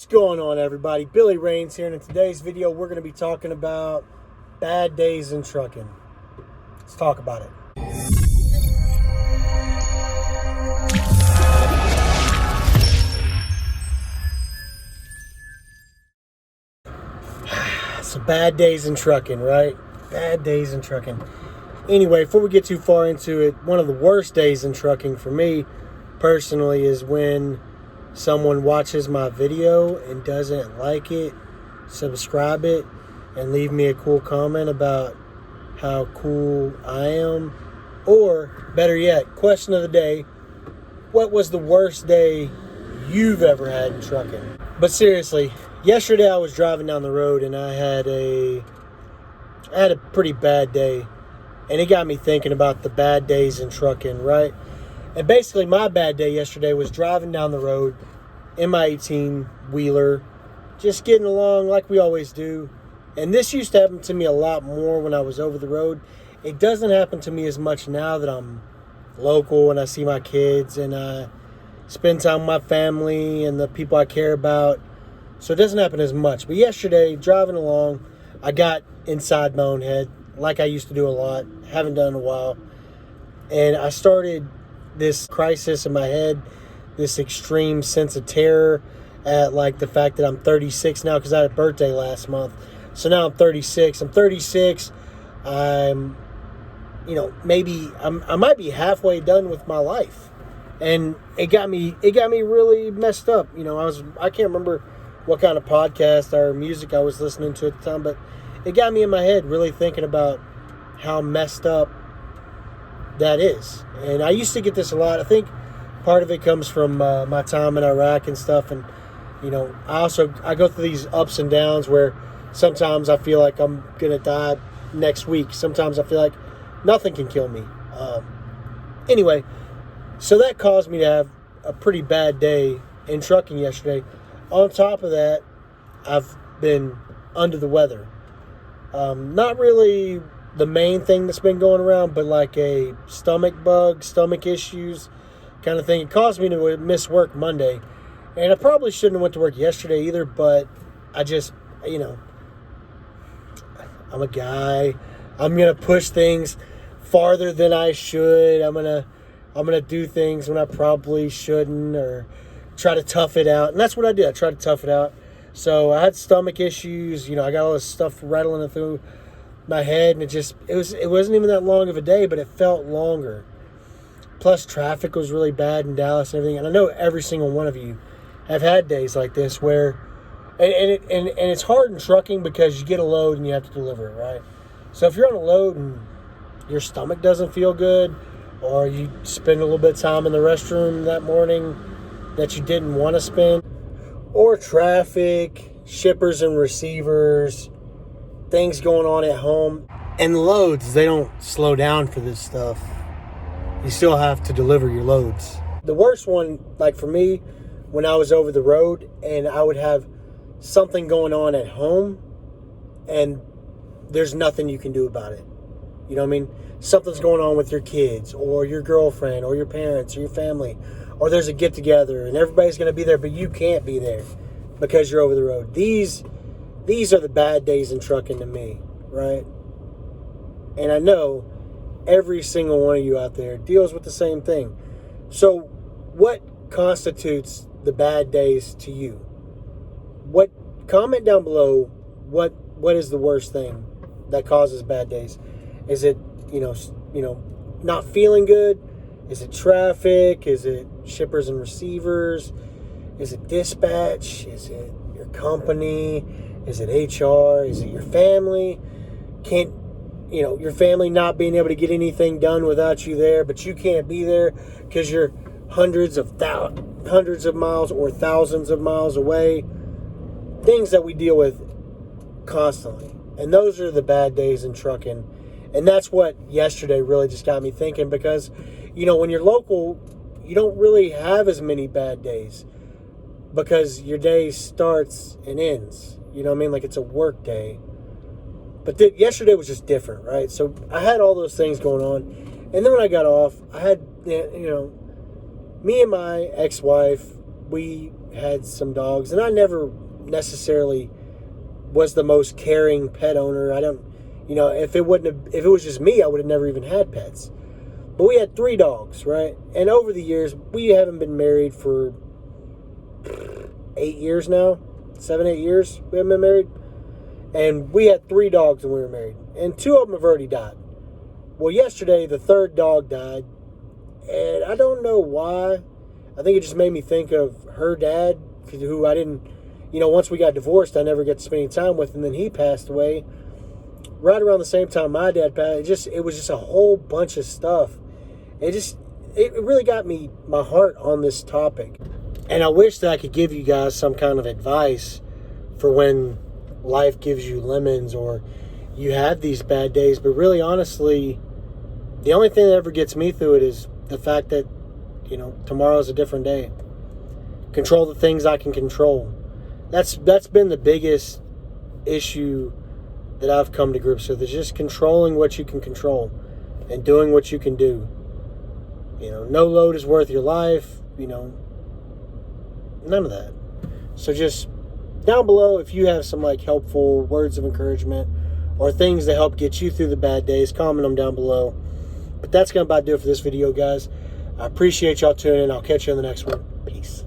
going on, everybody? Billy Rains here, and in today's video we're going to be talking about bad days in trucking. Let's talk about it. So bad days in trucking, right? Bad days in trucking. Anyway, before we get too far into it, one of the worst days in trucking for me personally is when someone watches my video and doesn't like it, subscribe it, and leave me a cool comment about how cool I am. Or, better yet, question of the day, what was the worst day you've ever had in trucking? But seriously, yesterday I was driving down the road and I had a pretty bad day. And it got me thinking about the bad days in trucking, right? And basically my bad day yesterday was driving down the road in my 18-wheeler, just getting along like we always do. And this used to happen to me a lot more when I was over the road. It doesn't happen to me as much now that I'm local and I see my kids and I spend time with my family and the people I care about. So it doesn't happen as much. But yesterday, driving along, I got inside my own head like I used to do a lot. Haven't done in a while. And I started this crisis in my head, this extreme sense of terror at like the fact that I'm 36 now because I had a birthday last month. So now I'm 36. I'm 36. I'm, maybe I might be halfway done with my life. And it got me really messed up. I can't remember what kind of podcast or music I was listening to at the time, but it got me in my head really thinking about how messed up that is. And I used to get this a lot. I think part of it comes from my time in Iraq and stuff. And, I go through these ups and downs where sometimes I feel like I'm going to die next week. Sometimes I feel like nothing can kill me. Anyway, so that caused me to have a pretty bad day in trucking yesterday. On top of that, I've been under the weather. Not really the main thing that's been going around, but like a stomach bug, stomach issues kind of thing. It caused me to miss work Monday. And I probably shouldn't have went to work yesterday either, but I just, I'm a guy. I'm going to push things farther than I should. I'm going to do things when I probably shouldn't, or try to tough it out. And that's what I did. I tried to tough it out. So I had stomach issues. I got all this stuff rattling through my head, and it wasn't even that long of a day, but it felt longer. Plus traffic was really bad in Dallas and everything. And I know every single one of you have had days like this where, and it's hard in trucking because you get a load and you have to deliver it, right? So if you're on a load and your stomach doesn't feel good, or you spend a little bit of time in the restroom that morning that you didn't want to spend, or traffic, shippers and receivers, things going on at home, and loads, they don't slow down for this stuff. You still have to deliver your loads. The worst one, like for me, when I was over the road and I would have something going on at home and there's nothing you can do about it. You know what I mean? Something's going on with your kids or your girlfriend or your parents or your family, or there's a get together and everybody's going to be there, but you can't be there because you're over the road. These are the bad days in trucking to me, right? And I know every single one of you out there deals with the same thing. So what constitutes the bad days to you? Comment down below what is the worst thing that causes bad days? Is it, not feeling good? Is it traffic? Is it shippers and receivers? Is it dispatch? Is it your company? Is it HR? Is it your family? Your family not being able to get anything done without you there, but you can't be there because you're hundreds of miles or thousands of miles away. Things that we deal with constantly. And those are the bad days in trucking. And that's what yesterday really just got me thinking, because, when you're local, you don't really have as many bad days because your day starts and ends. You know what I mean? Like it's a work day. But yesterday was just different, right? So I had all those things going on. And then when I got off, I had, me and my ex-wife, we had some dogs, and I never necessarily was the most caring pet owner. I don't, if it was just me, I would have never even had pets. But we had 3 dogs, right? And over the years, we haven't been married for 8 years now. 7, 8 years we haven't been married. And we had 3 dogs when we were married. And 2 of them have already died. Well, yesterday, the 3rd dog died. And I don't know why. I think it just made me think of her dad, who I didn't, once we got divorced, I never got to spend any time with. And then he passed away right around the same time my dad passed. It was just a whole bunch of stuff. It really got my heart on this topic. And I wish that I could give you guys some kind of advice for when life gives you lemons or you have these bad days. But really, honestly, the only thing that ever gets me through it is the fact that, tomorrow's a different day. Control the things I can control. That's been the biggest issue that I've come to grips with, is just controlling what you can control and doing what you can do. No load is worth your life, none of that. So just down below, if you have some helpful words of encouragement or things that help get you through the bad days, comment them down below. But that's going to about do it for this video, guys. I appreciate y'all tuning in. I'll catch you on the next one. Peace.